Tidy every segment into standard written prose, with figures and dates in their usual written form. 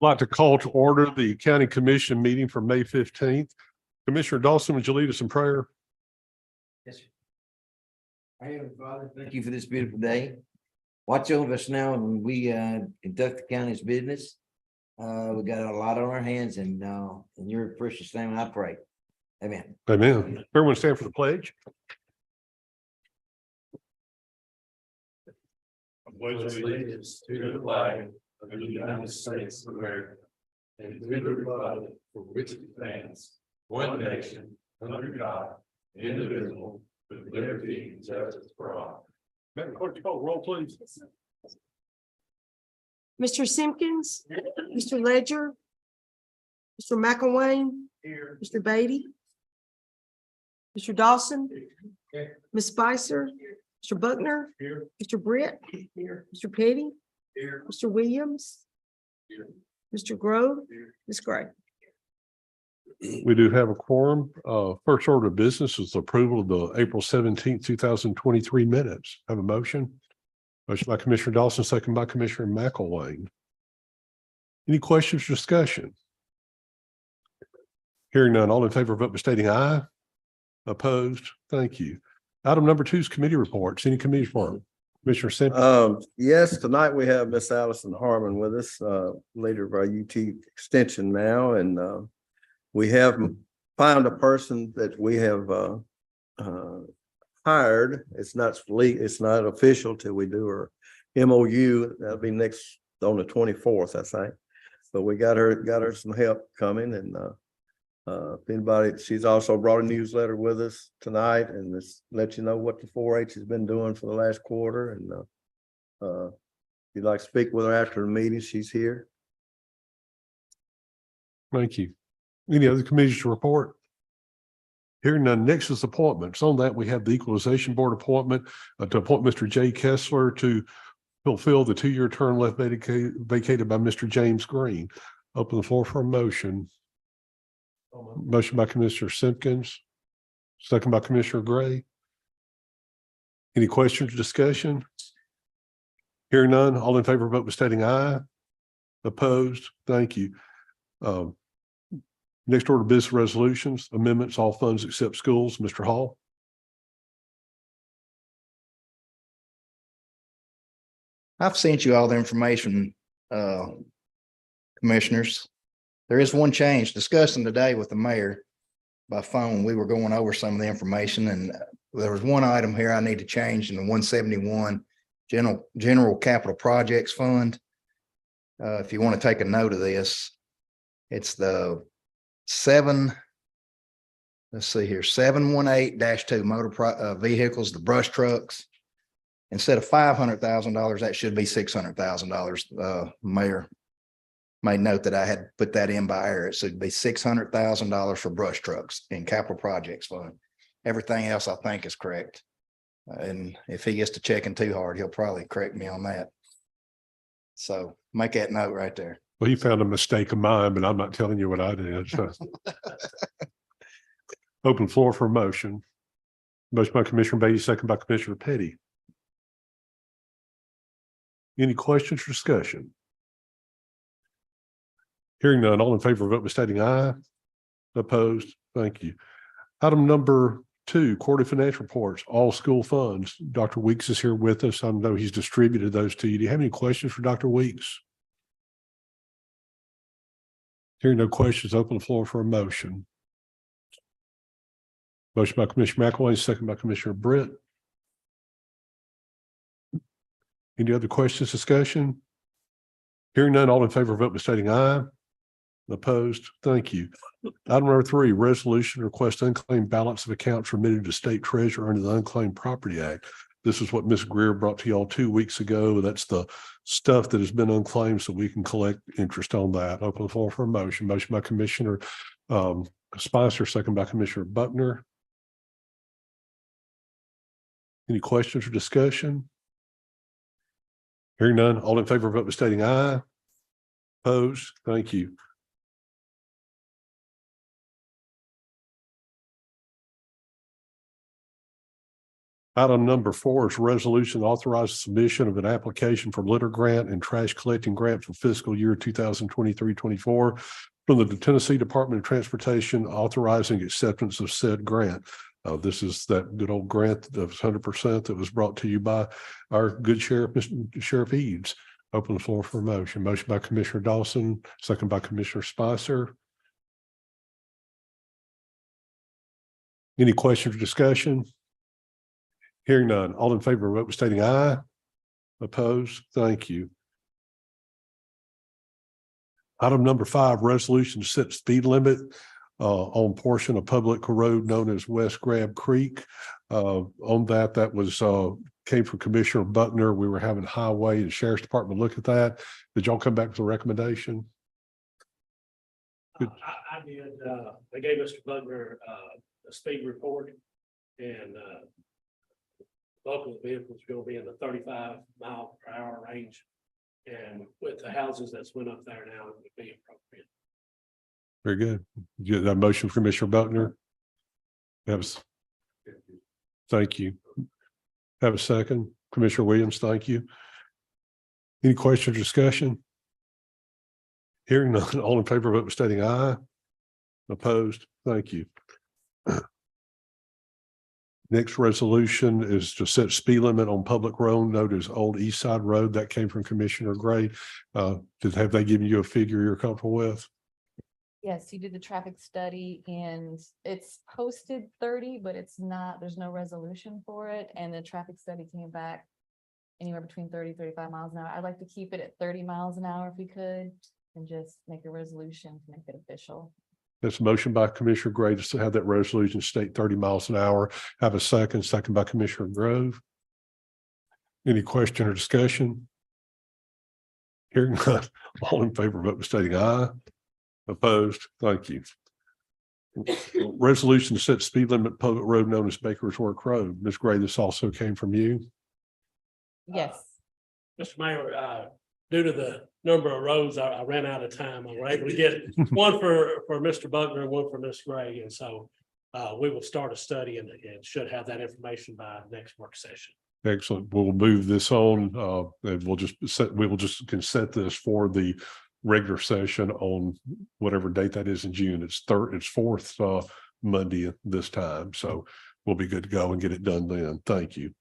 I'd like to call to order the County Commission meeting for May 15th. Commissioner Dawson, would you lead us in prayer? Yes, sir. Our Heavenly Father, thank you for this beautiful day. Watch over us now when we conduct the county's business. We got a lot on our hands, and in your precious name I pray. Amen. Amen. Everyone stand for the pledge. I pledge allegiance to the flag of the United States of America and to the republic for which it stands, one nation, under God, indivisible, with liberty and justice for all. Madam Clerk, call the roll, please. Mr. Simpkins, Mr. Ledger, Mr. McElwain, Here. Mr. Beatty, Mr. Dawson, Ms. Spicer, Mr. Buckner, Here. Mr. Britt, Here. Mr. Petty, Here. Mr. Williams, Here. Mr. Grove, Ms. Gray. We do have a quorum. First order of business is approval of the April 17th, 2023 minutes. Have a motion? Motion by Commissioner Dawson, second by Commissioner McElwain. Any questions or discussion? Hearing none, all in favor, vote by stating aye. Opposed? Thank you. Item number 2 is committee reports. Any committee report? Commissioner Simpson? Yes, tonight we have Miss Allison Harmon with us, leader of our UT extension now, and we have found a person that we have hired. It's not official till we do her MOU. That'll be next on the 24th, I think. But we got her some help coming, and if anybody, she's also brought a newsletter with us tonight, and this let you know what the 4-H has been doing for the last quarter. And if you'd like to speak with her after the meeting, she's here. Thank you. Any other committees to report? Hearing none, next is appointments. On that, we have the Equalization Board appointment to appoint Mr. Jay Kessler to fulfill the 2-year term left vacated by Mr. James Green. Open the floor for a motion. Motion by Commissioner Simpkins, second by Commissioner Gray. Any questions or discussion? Hearing none, all in favor, vote by stating aye. Opposed? Thank you. Next order of business resolutions, amendments, all funds except schools. Mr. Hall. I've sent you all the information, commissioners. There is one change discussing today with the mayor by phone. We were going over some of the information, and there was one item here I need to change in the 171 general capital projects fund. If you want to take a note of this, it's the 718-2 motor vehicles, the brush trucks. Instead of $500,000, that should be $600,000. Mayor made note that I had put that in by error. It should be $600,000 for brush trucks in capital projects fund. Everything else I think is correct. And if he gets to checking too hard, he'll probably correct me on that. So make that note right there. Well, he found a mistake of mine, but I'm not telling you what I did. So. Open floor for a motion. Motion by Commissioner Beatty, second by Commissioner Petty. Any questions or discussion? Hearing none, all in favor, vote by stating aye. Opposed? Thank you. Item number 2, quarterly financial reports, all school funds. Dr. Weeks is here with us. I know he's distributed those to you. Do you have any questions for Dr. Weeks? Hearing no questions, open the floor for a motion. Motion by Commissioner McElwain, second by Commissioner Britt. Any other questions, discussion? Hearing none, all in favor, vote by stating aye. Opposed? Thank you. Item number 3, resolution request unclaimed balance of accounts remitted to state treasurer under the Unclaimed Property Act. This is what Ms. Greer brought to y'all 2 weeks ago. That's the stuff that has been unclaimed, so we can collect interest on that. Open the floor for a motion. Motion by Commissioner Spicer, second by Commissioner Buckner. Any questions or discussion? Hearing none, all in favor, vote by stating aye. Opposed? Thank you. Item number 4 is resolution authorizing submission of an application for litter grant and trash collecting grant for fiscal year 2023-24 from the Tennessee Department of Transportation, authorizing acceptance of said grant. This is that good old grant of 100% that was brought to you by our good sheriff, Mr. Sheriff Eads. Open the floor for a motion. Motion by Commissioner Dawson, second by Commissioner Spicer. Any questions or discussion? Hearing none, all in favor, vote by stating aye. Opposed? Thank you. Item number 5, resolution to set speed limit on portion of public road known as West Grab Creek. On that was came from Commissioner Buckner. We were having highway and sheriff's department look at that. Did y'all come back with a recommendation? I did, they gave Mr. Butler, a speed report and, both of the vehicles are gonna be in the 35 mph range. And with the houses that's went up there now, it would be appropriate. Very good. You get that motion from Commissioner Buckner? Thank you. Have a second. Commissioner Williams, thank you. Any questions or discussion? Hearing none, all in favor, vote by stating aye. Opposed? Thank you. Next resolution is to set speed limit on public road known as Old East Side Road. That came from Commissioner Gray. Have they given you a figure you're comfortable with? Yes, you did the traffic study and it's posted 30, but it's not, there's no resolution for it. And the traffic study came back anywhere between 30-35 miles an hour. I'd like to keep it at 30 miles an hour if we could, and just make a resolution to make it official. That's a motion by Commissioner Gray to have that resolution state 30 miles an hour. Have a second by Commissioner Grove. Any question or discussion? Hearing none, all in favor, vote by stating aye. Opposed? Thank you. Resolution to set speed limit public road known as Baker's Work Road. Ms. Gray, this also came from you. Yes. Mr. Mayor, due to the number of roads, I ran out of time. I was able to get one for Mr. Buckner and one for Ms. Gray. And so we will start a study and should have that information by next work session. Excellent. We'll move this on. And we will just set this for the regular session on whatever date that is in June. It's fourth Monday this time. So we'll be good to go and get it done then. Thank you.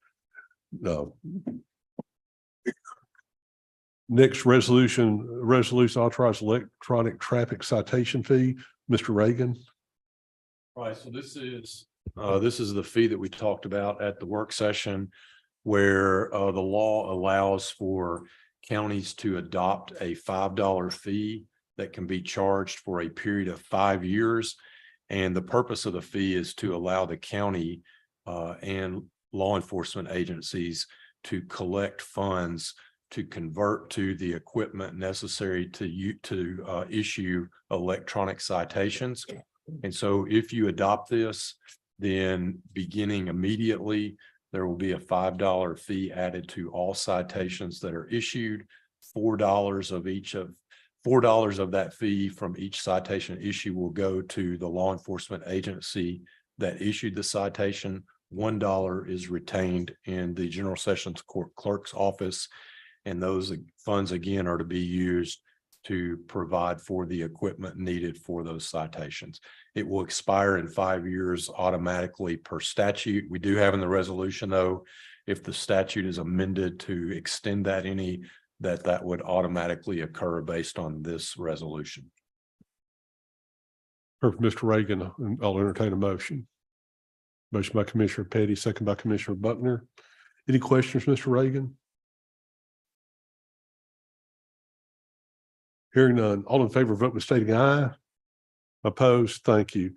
Next resolution authorized electronic traffic citation fee. Mr. Reagan. Right, so this is the fee that we talked about at the work session where the law allows for counties to adopt a $5 fee that can be charged for a period of 5 years. And the purpose of the fee is to allow the county and law enforcement agencies to collect funds to convert to the equipment necessary to issue electronic citations. And so if you adopt this, then beginning immediately, there will be a $5 fee added to all citations that are issued. $4 of that fee from each citation issue will go to the law enforcement agency that issued the citation. $1 is retained in the General Sessions Court Clerk's office. And those funds, again, are to be used to provide for the equipment needed for those citations. It will expire in 5 years automatically per statute. We do have in the resolution, though, if the statute is amended to extend that that would automatically occur based on this resolution. Perfect, Mr. Reagan. I'll entertain a motion. Motion by Commissioner Petty, second by Commissioner Buckner. Any questions, Mr. Reagan? Hearing none, all in favor, vote by stating aye. Opposed? Thank you.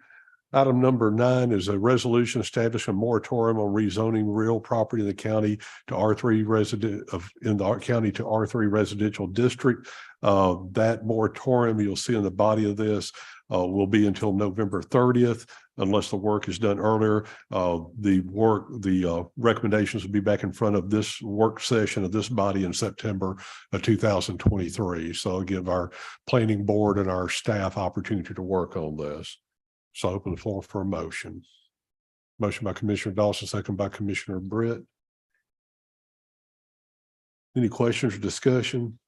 Item number 9 is a resolution establishing a moratorium on rezoning real property in the county to R3 to R3 residential district. That moratorium you'll see in the body of this will be until November 30th, unless the work is done earlier. The recommendations will be back in front of this work session of this body in September of 2023. So I'll give our planning board and our staff opportunity to work on this. So I open the floor for a motion. Motion by Commissioner Dawson, second by Commissioner Britt. Any questions or discussion?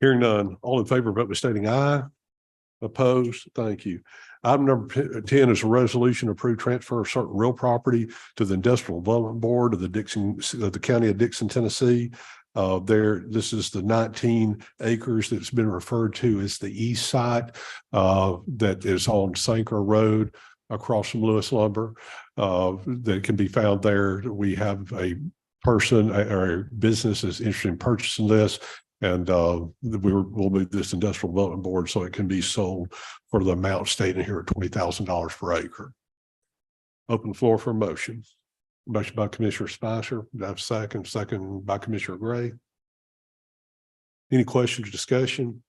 Hearing none, all in favor, vote by stating aye. Opposed? Thank you. Item number 10 is a resolution to approve transfer of certain real property to the Industrial Development Board of the County of Dickson, Tennessee. This is the 19 acres that's been referred to as the east side that is on Sanker Road across from Lewis Lumber that can be found there. We have a person or a business is interested in purchasing this. And we'll move this Industrial Development Board so it can be sold for the amount stated here at $20,000 per acre. Open floor for motion. Motion by Commissioner Spicer. Do I have a second? Second by Commissioner Gray. Any questions or discussion?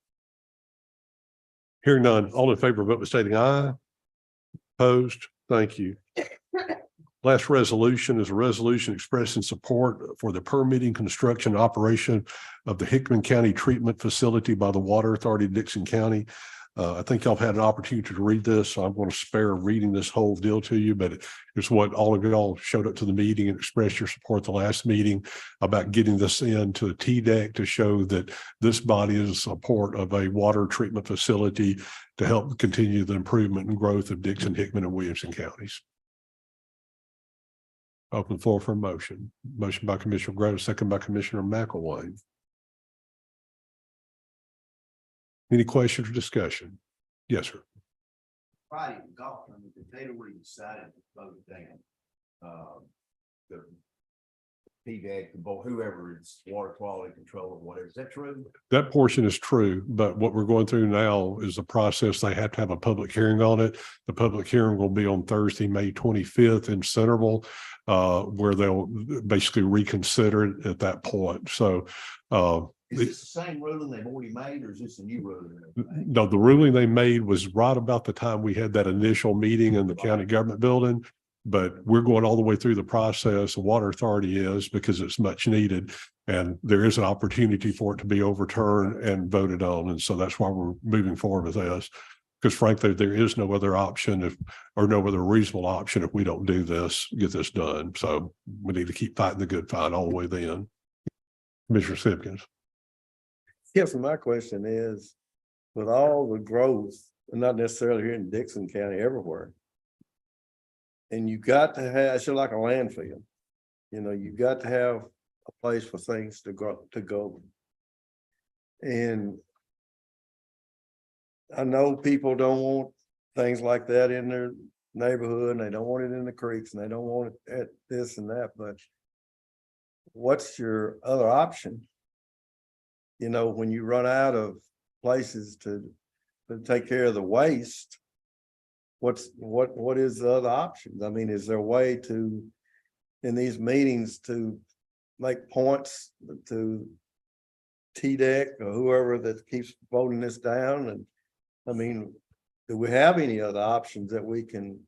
Hearing none, all in favor, vote by stating aye. Opposed? Thank you. Last resolution is a resolution expressing support for the permitting, construction, and operation of the Hickman County Treatment Facility by the Water Authority of Dickson County. I think y'all have had an opportunity to read this, so I'm going to spare reading this whole deal to you, but it's what all of y'all showed up to the meeting and expressed your support the last meeting about getting this into a TDEC to show that this body is in support of a water treatment facility to help continue the improvement and growth of Dickson, Hickman, and Williamson counties. Open the floor for a motion. Motion by Commissioner Grove, second by Commissioner McElwain. Any questions or discussion? Yes, sir. Friday, the golf tournament, they already decided to vote down. The PVAC, the board, whoever is water quality control or whatever. Is that true? That portion is true, but what we're going through now is a process. They have to have a public hearing on it. The public hearing will be on Thursday, May 25th in Centerville, where they'll basically reconsider it at that point. So, Is this the same ruling they've already made, or is this a new ruling? no, the ruling they made was right about the time we had that initial meeting in the county government building. But we're going all the way through the process. The water authority is, because it's much needed, and there is an opportunity for it to be overturned and voted on. And so that's why we're moving forward with this. Because frankly, there is no other option or no other reasonable option if we don't do this, get this done. So we need to keep fighting the good fight all the way then. Commissioner Simpkins. Yes, my question is, with all the growth, and not necessarily here in Dickson County, everywhere. And you got to have, it's just like a landfill. You know, you got to have a place for things to go. And I know people don't want things like that in their neighborhood, and they don't want it in the creeks, and they don't want it at this and that, but what's your other option? You know, when you run out of places to take care of the waste, what is the other options? I mean, is there a way to, in these meetings, to make points to TDEC or whoever that keeps voting this down? And I mean, do we have any other options that we can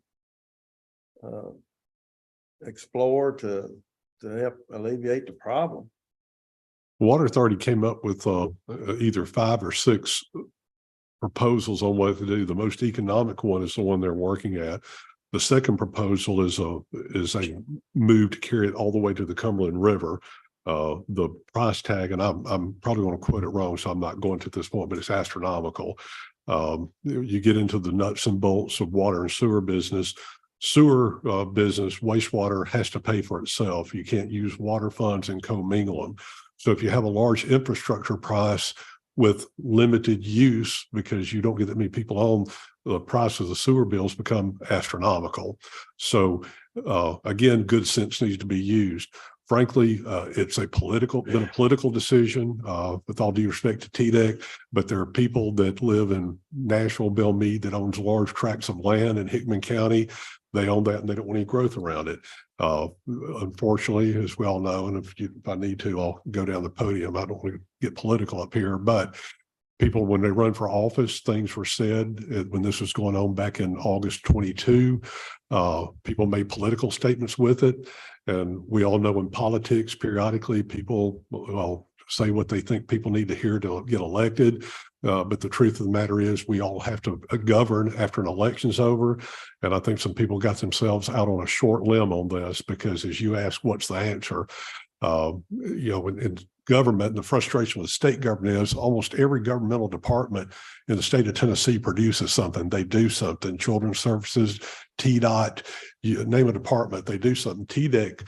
explore to help alleviate the problem? Water Authority came up with either 5 or 6 proposals on what to do. The most economic one is the one they're working at. The second proposal is a move to carry it all the way to the Cumberland River. The price tag, and I'm probably going to quote it wrong, so I'm not going to this point, but it's astronomical. You get into the nuts and bolts of water and sewer business. Sewer business, wastewater has to pay for itself. You can't use water funds and commingle them. So if you have a large infrastructure price with limited use, because you don't get that many people on, the price of the sewer bills become astronomical. So again, good sense needs to be used. Frankly, it's been a political decision, with all due respect to TDEC, but there are people that live in Nashville, Belle Meade, that owns large tracts of land in Hickman County. They own that and they don't want any growth around it. Unfortunately, as we all know, and if I need to, I'll go down the podium. I don't want to get political up here, but people, when they run for office, things were said when this was going on back in August 22. People made political statements with it. And we all know in politics, periodically, people, well, say what they think people need to hear to get elected. But the truth of the matter is we all have to govern after an election's over. And I think some people got themselves out on a short limb on this because as you ask, what's the answer? In government, the frustration with state government is almost every governmental department in the state of Tennessee produces something. They do something. Children's Services, TDOT, you name a department, they do something. TDEC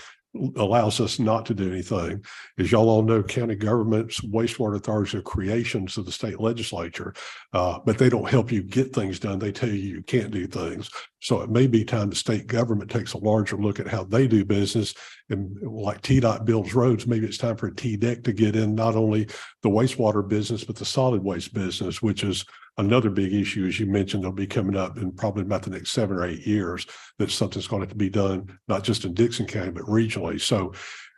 allows us not to do anything. As y'all all know, county governments, wastewater authorities are creations of the state legislature, but they don't help you get things done. They tell you can't do things. So it may be time the state government takes a larger look at how they do business. And like TDOT builds roads, maybe it's time for TDEC to get in not only the wastewater business, but the solid waste business, which is another big issue, as you mentioned, that'll be coming up in probably about the next 7 or 8 years, that something's going to have to be done, not just in Dickson County, but regionally. So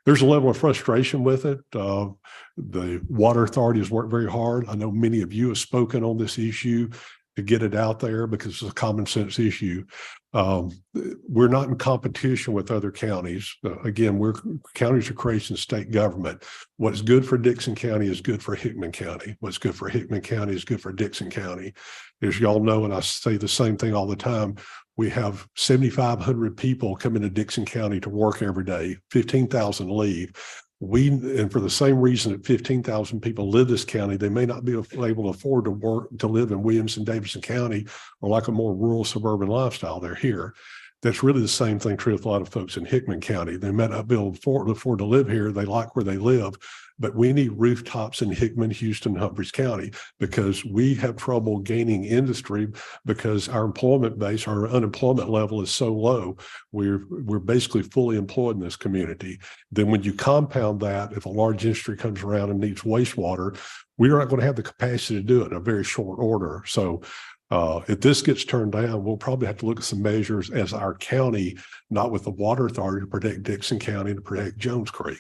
there's a level of frustration with it. The water authority has worked very hard. I know many of you have spoken on this issue to get it out there because it's a common sense issue. We're not in competition with other counties. Again, counties are creating state government. What's good for Dickson County is good for Hickman County. What's good for Hickman County is good for Dickson County. As y'all know, and I say the same thing all the time, we have 7,500 people come into Dickson County to work every day, 15,000 leave. And for the same reason that 15,000 people live this county, they may not be able to afford to live in Williamson, Davidson County, or like a more rural suburban lifestyle. They're here. That's really the same thing true with a lot of folks in Hickman County. They may not be able to afford to live here. They like where they live, but we need rooftops in Hickman, Houston, Humphreys County because we have trouble gaining industry because our employment base, our unemployment level is so low. We're basically fully employed in this community. Then when you compound that, if a large industry comes around and needs wastewater, we're not going to have the capacity to do it in a very short order. So if this gets turned down, we'll probably have to look at some measures as our county, not with the water authority, to protect Dickson County, to protect Jones Creek.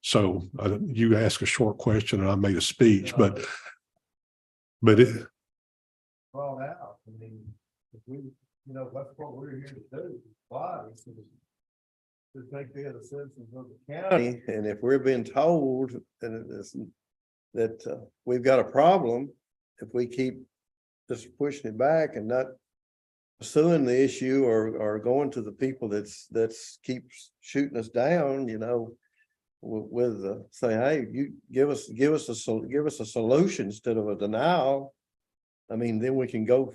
So you asked a short question and I made a speech, but it. Brought out, I mean, if we, that's what we're here to do. Why? To take care of the citizens of the county. And if we're being told that we've got a problem, if we keep just pushing it back and not pursuing the issue or going to the people that's keeps shooting us down, with saying, hey, you give us a solution instead of a denial. I mean, then we can go,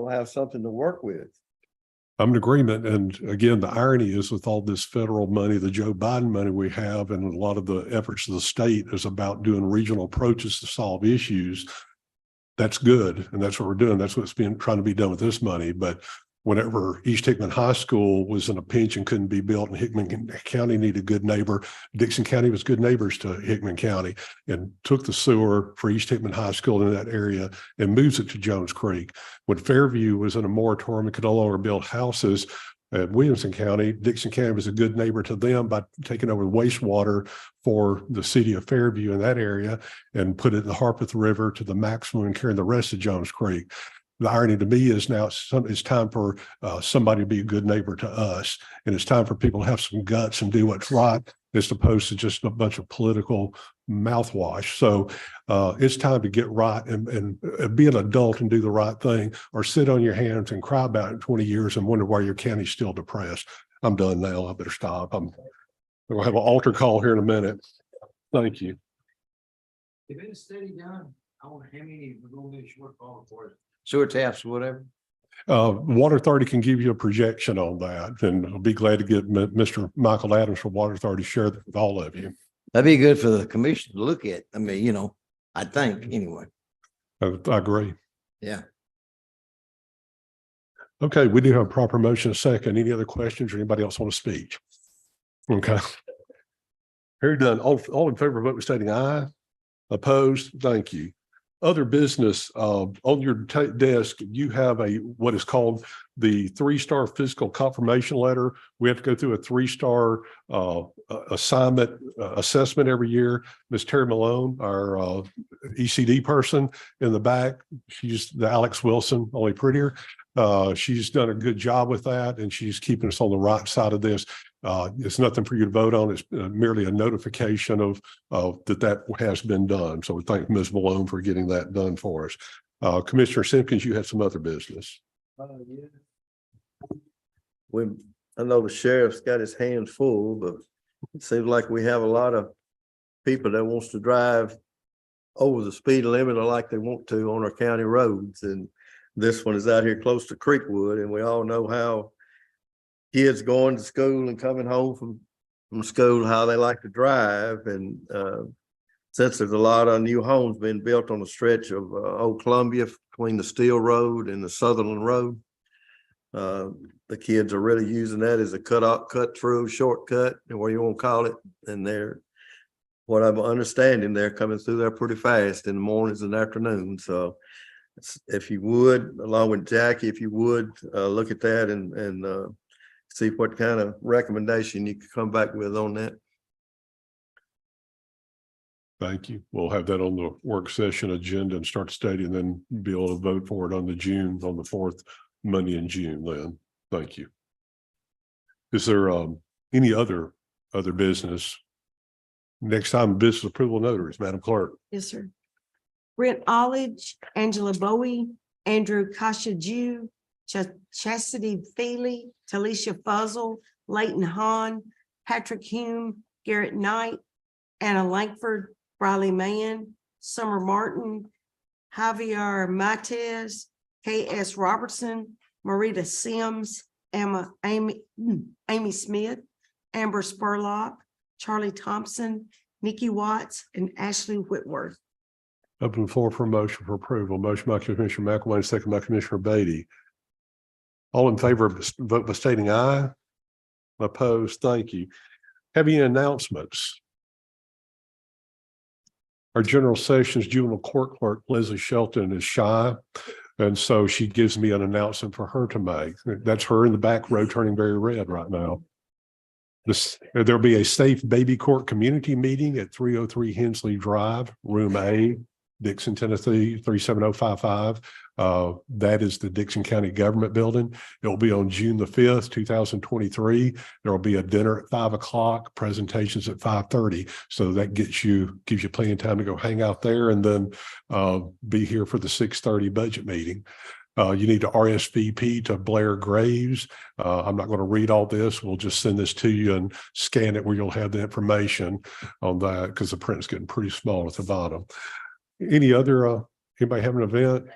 have something to work with. I'm in agreement. And again, the irony is with all this federal money, the Joe Biden money we have, and a lot of the efforts of the state is about doing regional approaches to solve issues. That's good. And that's what we're doing. That's what's trying to be done with this money. But whenever East Hickman High School was in a pinch and couldn't be built and Hickman County needed a good neighbor, Dickson County was good neighbors to Hickman County and took the sewer for East Hickman High School in that area and moves it to Jones Creek. When Fairview was in a moratorium and could no longer build houses at Williamson County, Dickson County was a good neighbor to them by taking over wastewater for the city of Fairview in that area and put it in the Harpeth River to the maximum and carrying the rest of Jones Creek. The irony to me is now it's time for somebody to be a good neighbor to us. And it's time for people to have some guts and do what's right as opposed to just a bunch of political mouthwash. So it's time to get right and be an adult and do the right thing, or sit on your hands and cry about it in 20 years and wonder why your county's still depressed. I'm done now. I better stop. I'm going to have an altar call here in a minute. Thank you. If it's steady done, I want how many we're going to do shortfall for it. Sewer taps, whatever. Water Authority can give you a projection on that, and I'll be glad to get Mr. Michael Adams from Water Authority to share that with all of you. That'd be good for the commission to look at. I mean, I think anyway. I agree. Yeah. Okay, we do have a proper motion, a second. Any other questions or anybody else want to speak? Okay. Hearing none, all in favor of vote stating aye. Opposed? Thank you. Other business, on your desk, you have what is called the 3-star fiscal confirmation letter. We have to go through a 3-star assignment assessment every year. Ms. Terry Malone, our ECD person in the back, she's the Alex Wilson, only prettier. She's done a good job with that, and she's keeping us on the right side of this. It's nothing for you to vote on. It's merely a notification of that has been done. So we thank Ms. Malone for getting that done for us. Commissioner Simpkins, you had some other business. I know the sheriff's got his hands full, but it seems like we have a lot of people that wants to drive over the speed limit or like they want to on our county roads. And this one is out here close to Creekwood, and we all know how kids going to school and coming home from school, how they like to drive. And since there's a lot of new homes being built on the stretch of Old Columbia between the Steel Road and the Sutherland Road, the kids are really using that as a cut through shortcut, and what you want to call it. And what I'm understanding, they're coming through there pretty fast in the mornings and afternoons. So if you would, along with Jackie, if you would look at that and see what kind of recommendation you could come back with on that. Thank you. We'll have that on the work session agenda and start studying, then be able to vote for it on the fourth Monday in June then. Thank you. Is there any other business? Next time, business approval notaries, Madam Clerk. Yes, sir. Brent Ollage, Angela Bowie, Andrew Kasha-Jew, Chastity Feely, Talisha Fuzzle, Leighton Hahn, Patrick Hume, Garrett Knight, Anna Langford, Riley Mann, Summer Martin, Javier Matez, K.S. Robertson, Marita Sims, Amy Smith, Amber Spurlock, Charlie Thompson, Nikki Watts, and Ashley Whitworth. Open the floor for a motion for approval. Motion by Commissioner McElwain, second by Commissioner Beatty. All in favor of vote by stating aye. Opposed, thank you. Have any announcements? Our general sessions juvenile court clerk, Leslie Shelton, is shy. And so she gives me an announcement for her to make. That's her in the back row turning very red right now. There'll be a safe baby court community meeting at 303 Hensley Drive, room A, Dickson, Tennessee, 37055. That is the Dickson County Government Building. It will be on June the 5th, 2023. There will be a dinner at 5 o'clock, presentations at 5:30. So that gives you plenty of time to go hang out there and then be here for the 6:30 budget meeting. You need to RSVP to Blair Graves. I'm not going to read all this. We'll just send this to you and scan it where you'll have the information on that because the print's getting pretty small at the bottom. Anybody have an event?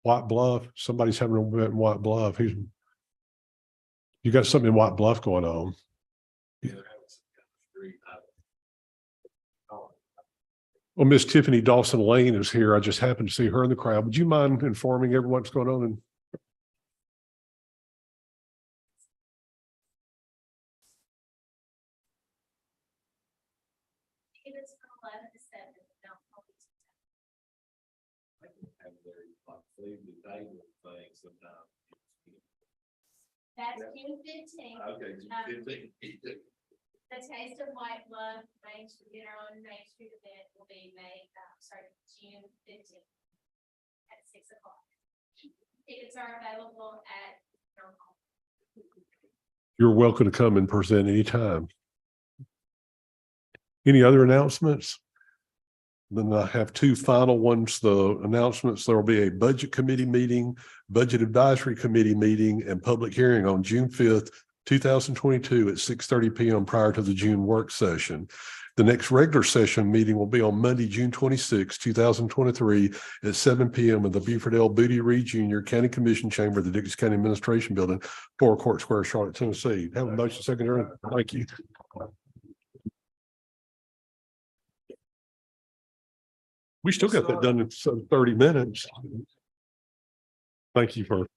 White Bluff, somebody's having an event in White Bluff. You got something in White Bluff going on. Well, Miss Tiffany Dawson Lane is here. I just happened to see her in the crowd. Would you mind informing everyone what's going on? It's from 11 to 7. That's June 15th. Okay, June 15th. The Taste of White Bluff Main Street, dinner on Main Street event will be June 15th at 6 o'clock. Tickets are available at town hall. You're welcome to come and present anytime. Any other announcements? Then I have two final ones. The announcements, there will be a budget committee meeting, budget advisory committee meeting, and public hearing on June 5th, 2022 at 6:30 p.m. prior to the June work session. The next regular session meeting will be on Monday, June 26, 2023 at 7 p.m. in the Buford L. Booty Reed Jr. County Commission Chamber of the Dickson County Administration Building, 4 Court Square, Charlotte, Tennessee. Have a motion secondary. Thank you. We still got that done in 30 minutes. Thank you for